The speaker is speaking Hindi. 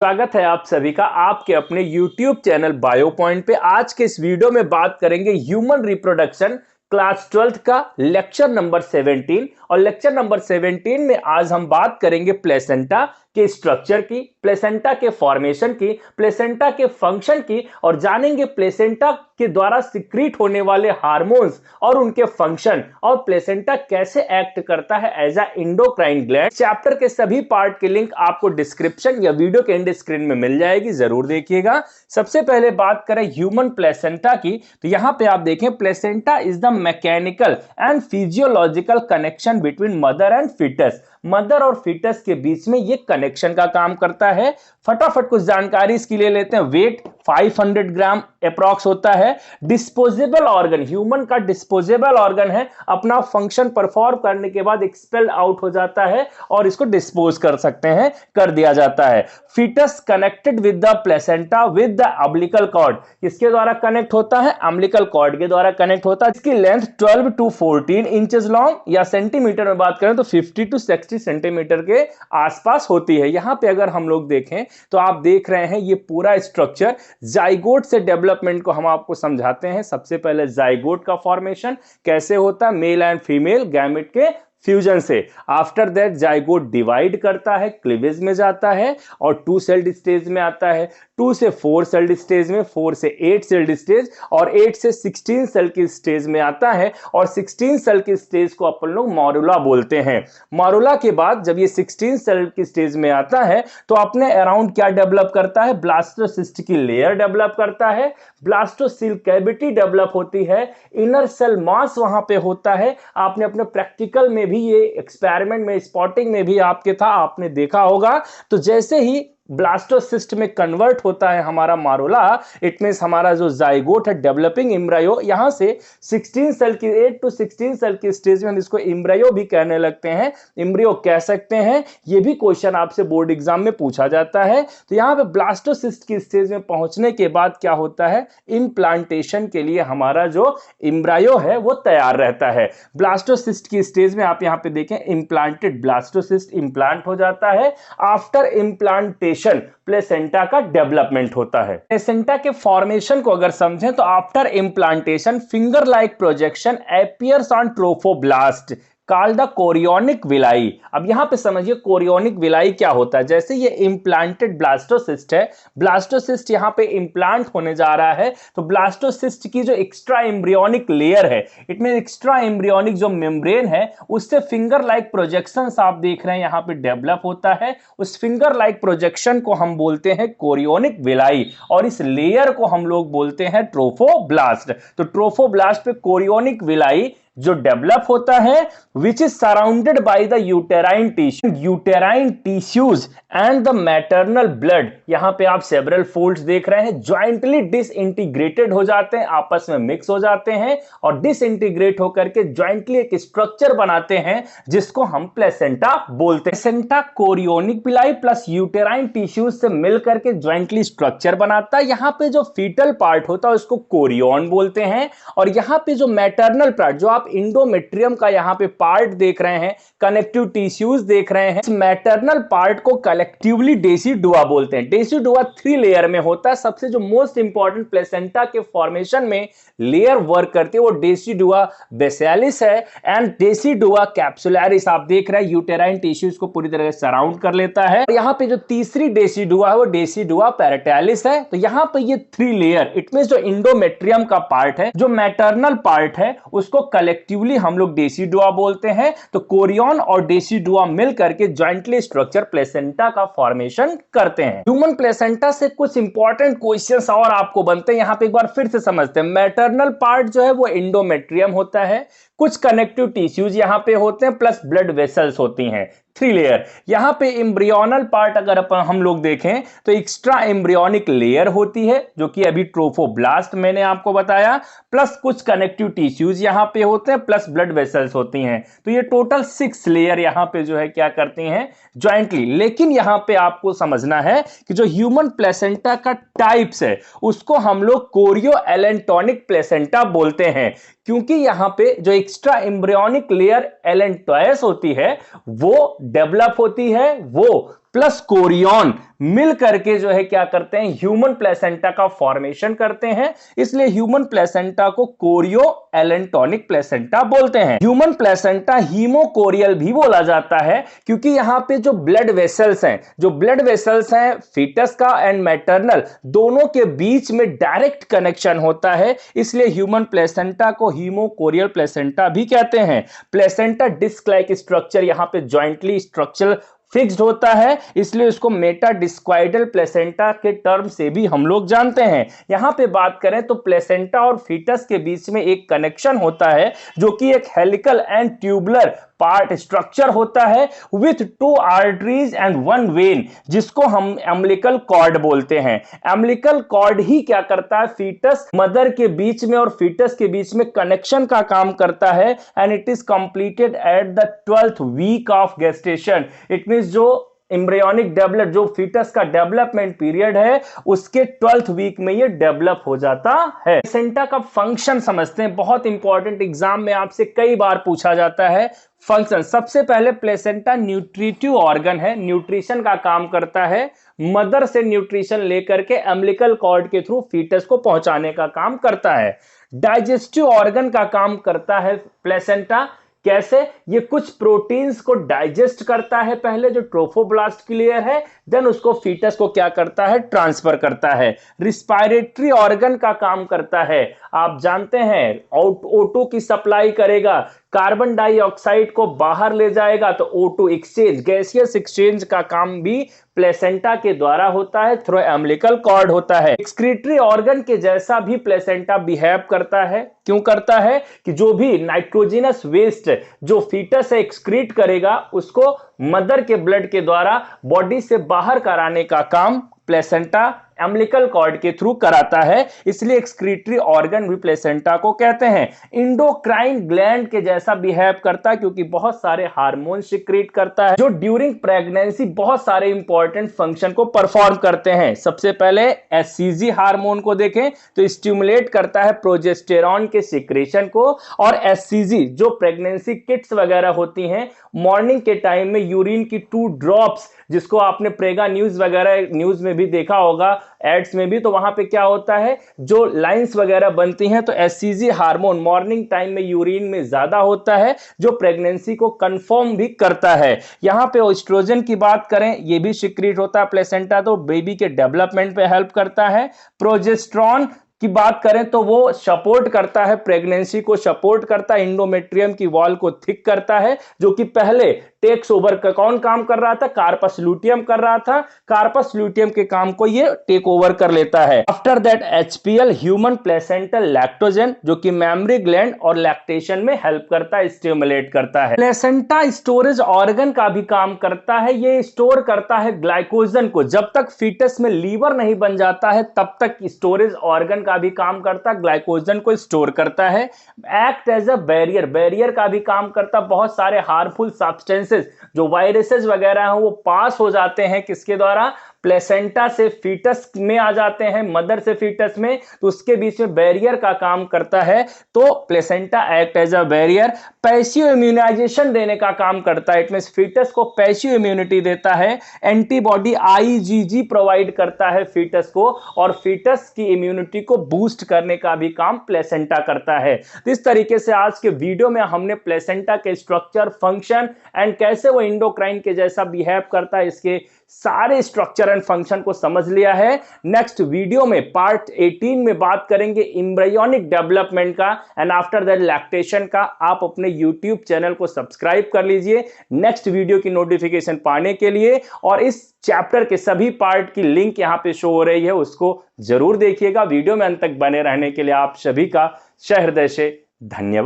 स्वागत है आप सभी का आपके अपने YouTube चैनल बायो पॉइंट पे। आज के इस वीडियो में बात करेंगे ह्यूमन रिप्रोडक्शन क्लास 12th का लेक्चर नंबर 17। और लेक्चर नंबर 17 में आज हम बात करेंगे प्लेसेंटा के स्ट्रक्चर की, प्लेसेंटा के फॉर्मेशन की, प्लेसेंटा के फंक्शन की और जानेंगे प्लेसेंटा के द्वारा सिक्रीट होने वाले हार्मोन्स और उनके फंक्शन और प्लेसेंटा कैसे एक्ट करता है as a endocrine gland. Chapter के सभी पार्ट के लिंक आपको डिस्क्रिप्शन या वीडियो के एंड स्क्रीन में मिल जाएगी, जरूर देखिएगा। सबसे पहले बात करें ह्यूमन प्लेसेंटा की, तो यहां पे आप देखें placenta is the mechanical and physiological connection between mother and foetus. Mother और फीटस के बीच में ये कनेक्शन का काम करता है। फटाफट कुछ जानकारी इसके लिए लेते हैं। वेट 500 ग्राम अप्रॉक्स होता है। डिस्पोजेबल ऑर्गन, ह्यूमन का डिस्पोजेबल ऑर्गन है, अपना फंक्शन परफॉर्म करने के बाद एक्सपेल आउट हो जाता है और इसको डिस्पोज कर सकते हैं, कर दिया जाता है। Foetus connected with the placenta with the umbilical cord, किसके द्वारा कनेक्ट होता है? अम्बिलिकल कॉर्ड के द्वारा कनेक्ट होता है। इसकी लेंथ 12 to 14 इंचेस लॉन्ग, या सेंटीमीटर में बात करें तो 50 to 60 सेंटीमीटर के आसपास होती है। यहां पे अगर हम लोग देखें तो आप देख रहे हैं ये पूरा स्ट्रक्चर जाइगोट से डेवलपमेंट को हम आपको समझाते हैं। सबसे पहले जाइगोट का फॉर्मेशन कैसे होता है, मेल एंड फीमेल गैमेट के फ्यूजन से। आफ्टर दैट जाइगोट डिवाइड करता है, क्लीवेज में जाता है और 2 सेल्ड स्टेज में आता है। 2 से 4 सेल्ड स्टेज में, 4 से 8 सेल्ड स्टेज और 8 से 16 सेल की स्टेज में आता है। और 16 सेल की स्टेज को अपन लोग मॉरुला बोलते हैं। मॉरुला के बाद जब ये 16 सेल की स्टेज में आता है तो अपने अराउंड क्या डेवलप करता है? ब्लास्टोसिस्ट की लेयर डेवलप करता है। ब्लास्टोसिल कैविटी डेवलप होती है। इनर सेल मास वहां पे होता है। आपने अपने प्रैक्टिकल में भी ये एक्सपेरिमेंट में, स्पॉटिंग में भी आपके था, आपने देखा होगा। तो जैसे ही ब्लास्टोसिस्ट में कन्वर्ट होता है हमारा मारुला, इट मींस हमारा जो जाइगोट है, डेवलपिंग एम्ब्रायो, यहां से 16 सेल की 8 to 16 सेल की स्टेज में हम इसको एम्ब्रायो भी कहने लगते हैं, एम्ब्रियो कह सकते हैं। ये भी क्वेश्चन आपसे बोर्ड एग्जाम में पूछा जाता है। तो यहां पे ब्लास्टोसिस्ट की स्टेज में पहुंचने के बाद क्या होता है? इम्प्लांटेशन के लिए हमारा जो एम्ब्रायो है वो तैयार रहता है। ब्लास्टोसिस्ट की स्टेज में आप यहां पे देखें, इम्प्लांटेड ब्लास्टोसिस्ट इम्प्लांट हो जाता है। आफ्टर इम्प्लांटेशन प्लेसेंटा का डेवलपमेंट होता है। प्लेसेंटा के फॉर्मेशन को अगर समझें तो after implantation finger like projection appears on trophoblast called the chorionic villi. अब यहां पे समझिए कोरियोनिक विलाई क्या होता है। जैसे ये इम्प्लांटेड ब्लास्टोसिस्ट है, ब्लास्टोसिस्ट यहां पे इम्प्लांट होने जा रहा है, तो ब्लास्टोसिस्ट की जो एक्स्ट्रा एम्ब्रियोनिक लेयर है, इट मीन एक्स्ट्रा एम्ब्रियोनिक जो मेम्ब्रेन है, उससे फिंगर लाइक प्रोजेक्शंस आप देख रहे हैं यहां पे डेवलप होता है। उस फिंगर लाइक प्रोजेक्शन को हम बोलते हैं कोरियोनिक विलाई और इस लेयर को हम लोग बोलते हैं ट्रोफोब्लास्ट। तो ट्रोफोब्लास्ट पे कोरियोनिक विलाई जो डेवलप होता है, which is surrounded by the uterine tissues and the maternal blood. यहां पे आप सेवरल फोल्ड्स देख रहे हैं, ज्वाइंटली डिसइंटीग्रेटेड हो जाते हैं, आपस में मिक्स हो जाते हैं और डिसइंटीग्रेट होकर के ज्वाइंटली एक स्ट्रक्चर बनाते हैं जिसको हम प्लेसेंटा बोलते हैं। Placenta chorionic villi plus uterine tissues से मिलकर के ज्वाइंटली स्ट्रक्चर बनाता है। यहां पे जो फीटल पार्ट होता है उसको कोरियन बोलते हैं और यहां पे जो मैटरनल पार्ट, जो आप इंडोमेट्रियम का यहां पे पार्ट देख रहे हैं, कनेक्टिव टिश्यूज देख रहे हैं, इस मैटरनल पार्ट को कलेक्टिवली डेसिडुआ बोलते हैं। डेसिडुआ 3 लेयर में होता है। सबसे जो मोस्ट इंपॉर्टेंट प्लेसेंटा के फॉर्मेशन में लेयर वर्क करती है वो डेसिडुआ बेसियालिस है एंड डेसिडुआ कैप्सुलरिस। आप देख रहे हैं यूटेराइन टिश्यूज को पूरी तरह से सराउंड कर लेता है। यहां पे जो तीसरी डेसिडुआ है वो डेसिडुआ पैरेटालिस है। तो यहां पे ये 3 लेयर, इट मींस जो इंडोमेट्रियम का पार्ट है, जो मैटरनल पार्ट है, उसको कलेक्टिवली हम लोग डेसिडुआ बोलते हैं। तो कोरियन और डेसिडुआ मिल करके ज्वाइंटली स्ट्रक्चर प्लेसेंटा का फॉर्मेशन करते हैं। ह्यूमन प्लेसेंटा से कुछ इंपॉर्टेंट क्वेश्चंस और आपको बनते हैं, यहां पे एक बार फिर से समझते हैं। मैटरनल पार्ट जो है वो इंडोमेट्रियम होता है, कुछ कनेक्टिव टिश्यूज यहां पे होते हैं प्लस ब्लड वेसल्स होती हैं, 3 लेयर। यहां पे एम्ब्रियोनल पार्ट अगर हम लोग देखें तो एक्स्ट्रा एम्ब्रियोनिक लेयर होती है जो कि अभी ट्रोफोब्लास्ट मैंने आपको बताया, प्लस कुछ कनेक्टिव टिश्यूज यहां पे होते हैं प्लस ब्लड वेसल्स होती हैं। तो ये टोटल 6 लेयर यहां पे जो है क्या करती हैं? ज्वाइंटली। लेकिन यहां पे आपको समझना है कि जो ह्यूमन प्लेसेंटा का टाइप्स है उसको हम लोग कोरियो एलेंटोनिक प्लेसेंटा बोलते हैं, क्योंकि यहां पे जो एक्स्ट्रा एम्ब्रियोनिक लेयर एलेंटोयस होती है वो डेवलप होती है, वो प्लस कोरियन मिल करके जो है क्या करते हैं, ह्यूमन प्लेसेंटा का फॉर्मेशन करते हैं। इसलिए ह्यूमन प्लेसेंटा को कोरियो एलेंटोनिक प्लेसेंटा बोलते हैं। ह्यूमन प्लेसेंटा हीमोकोरियल भी बोला जाता है क्योंकि यहां पे जो ब्लड वेसल्स हैं फीटस का एंड मैटरनल दोनों के बीच में डायरेक्ट कनेक्शन होता है, इसलिए ह्यूमन प्लेसेंटा को हीमोकोरियल प्लेसेंटा भी कहते हैं। प्लेसेंटा डिस्क लाइक स्ट्रक्चर यहां पे जॉइंटली स्ट्रक्चर फिक्स्ड होता है, इसलिए उसको मेटा डिस्क्वाइडल प्लेसेंटा के टर्म से भी हम लोग जानते हैं। यहां पे बात करें तो प्लेसेंटा और फीटस के बीच में एक कनेक्शन होता है जो कि एक helical and tubular part structure होता है विथ 2 आर्टरीज एंड 1 वेन, जिसको हम अम्बिलिकल कॉर्ड बोलते हैं। अम्बिलिकल कॉर्ड ही क्या करता है, फीटस मदर के बीच में और फीटस के बीच में कनेक्शन का काम करता है and it is completed at the 12th week of gestation. It means जो एम्ब्रियोनिक डेवलप, जो फीटस का डेवलपमेंट पीरियड है उसके 12th वीक में ये डेवलप हो जाता है। प्लेसेंटा का फंक्शन समझते हैं, बहुत इंपॉर्टेंट, एग्जाम में आपसे कई बार पूछा जाता है फंक्शन। सबसे पहले प्लेसेंटा न्यूट्रिटिव ऑर्गन है, न्यूट्रिशन का काम करता है, मदर से न्यूट्रिशन लेकर के अम्बिलिकल कॉर्ड के थ्रू फीटस को पहुंचाने का काम करता है। डाइजेस्टिव ऑर्गन का काम करता है प्लेसेंटा। कैसे, ये कुछ प्रोटीन्स को डाइजेस्ट करता है पहले, जो ट्रोफोब्लास्ट की लेयर है, देन उसको फीटस को क्या करता है, ट्रांसफर करता है। रिस्पायरेटरी ऑर्गन का काम करता है, आप जानते हैं O2 की सप्लाई करेगा, कार्बन डाइऑक्साइड को बाहर ले जाएगा, तो O2 एक्सचेंज, गैसियस एक्सचेंज का काम भी प्लेसेंटा के द्वारा होता है, थ्रू अम्बिलिकल कॉर्ड होता है। एक्सक्रीटरी ऑर्गन के जैसा भी प्लेसेंटा बिहेव करता है। क्यों करता है कि जो भी नाइट्रोजनस वेस्ट जो फीटस है एक्सक्रीट करेगा उसको मदर के ब्लड के द्वारा बॉडी से बाहर कराने का काम प्लेसेंटा अम्बिलिकल कॉर्ड के थ्रू कराता है, इसलिए एक्सक्रीटरी ऑर्गन भी प्लेसेंटा को कहते हैं। इंडोक्राइन ग्लैंड के जैसा बिहेव करता है क्योंकि बहुत सारे हार्मोन सिक्रीट करता है जो ड्यूरिंग प्रेगनेंसी बहुत सारे इंपॉर्टेंट फंक्शन को परफॉर्म करते हैं। सबसे पहले एचसीजी हार्मोन को देखें तो स्टिमुलेट करता है प्रोजेस्टेरॉन के सिक्रेशन को, और एचसीजी जो प्रेगनेंसी किट्स वगैरह होती हैं मॉर्निंग के टाइम में यूरिन की 2 ड्रॉप्स, जिसको आपने प्रेगा न्यूज वगैरह न्यूज में भी देखा होगा, एड्स में भी, तो वहां पे क्या होता है जो लाइंस वगैरह बनती हैं तो एचसीजी हार्मोन मॉर्निंग टाइम में यूरिन में ज्यादा होता है जो प्रेगनेंसी को कंफर्म भी करता है। यहां पे एस्ट्रोजन की बात करें, ये भी सिक्रीट होता है प्लेसेंटा, तो बेबी के डेवलपमेंट पे हेल्प करता है। प्रोजेस्टेरॉन की बात करें तो वो सपोर्ट करता है, प्रेगनेंसी को सपोर्ट करता है, इंडोमेट्रियम की वॉल को थिक करता है, जो कि पहले टेक्स ओवर का कौन काम कर रहा था, कार्पस ल्यूटियम कर रहा था, कार्पस ल्यूटियम के काम को ये टेक ओवर कर लेता है। After that HPL human placental lactogen, जो कि मेमोरी ग्लैंड और लैक्टेशन में हेल्प करता है, स्टिमुलेट करता है। प्लेसेंटा स्टोरेज ऑर्गन का भी काम करता है, ये स्टोर करता है ग्लाइकोजन को, जब तक फीटस में लीवर नहीं बन जाता है तब तक स्टोरेज ऑर्गन का भी काम करता है, ग्लाइकोजन को स्टोर करता है। एक्ट एज अ बैरियर का भी काम करता है, बहुत सारे हार्मफुल सब्सटेंसेस जो वायरसेस वगैरह हैं वो पास हो जाते हैं किसके द्वारा, प्लेसेंटा से फीटस में आ जाते हैं, मदर से फीटस में, तो उसके बीच में बैरियर का काम करता है। तो placenta act as a barrier. Passive immunisation देने का काम करता है, इट मींस फीटस को पैसिव इम्यूनिटी देता है। एंटीबॉडी आईजीजी प्रोवाइड करता है फीटस को, और फीटस की इम्यूनिटी को बूस्ट करने का भी काम प्लेसेंटा करता है। तो इस तरीके से आज के वीडियो में हमने प्लेसेंटा के स्ट्रक्चर, फंक्शन एंड कैसे वो इंडोक्राइन के जैसा बिहेव करता है, इसके सारे स्ट्रक्चर एंड फंक्शन को समझ लिया है। नेक्स्ट वीडियो में पार्ट 18 में बात करेंगे एम्ब्रियोनिक डेवलपमेंट का एंड आफ्टर दैट लैक्टेशन का। आप अपने यूट्यूब चैनल को सब्सक्राइब कर लीजिए नेक्स्ट वीडियो की नोटिफिकेशन पाने के लिए, और इस चैप्टर के सभी पार्ट की लिंक यहां पे शो हो रही है, उसको जरूर देखिएगा। वीडियो में अंत तक बने रहने के लिए आप सभी का सहृदय से धन्यवाद।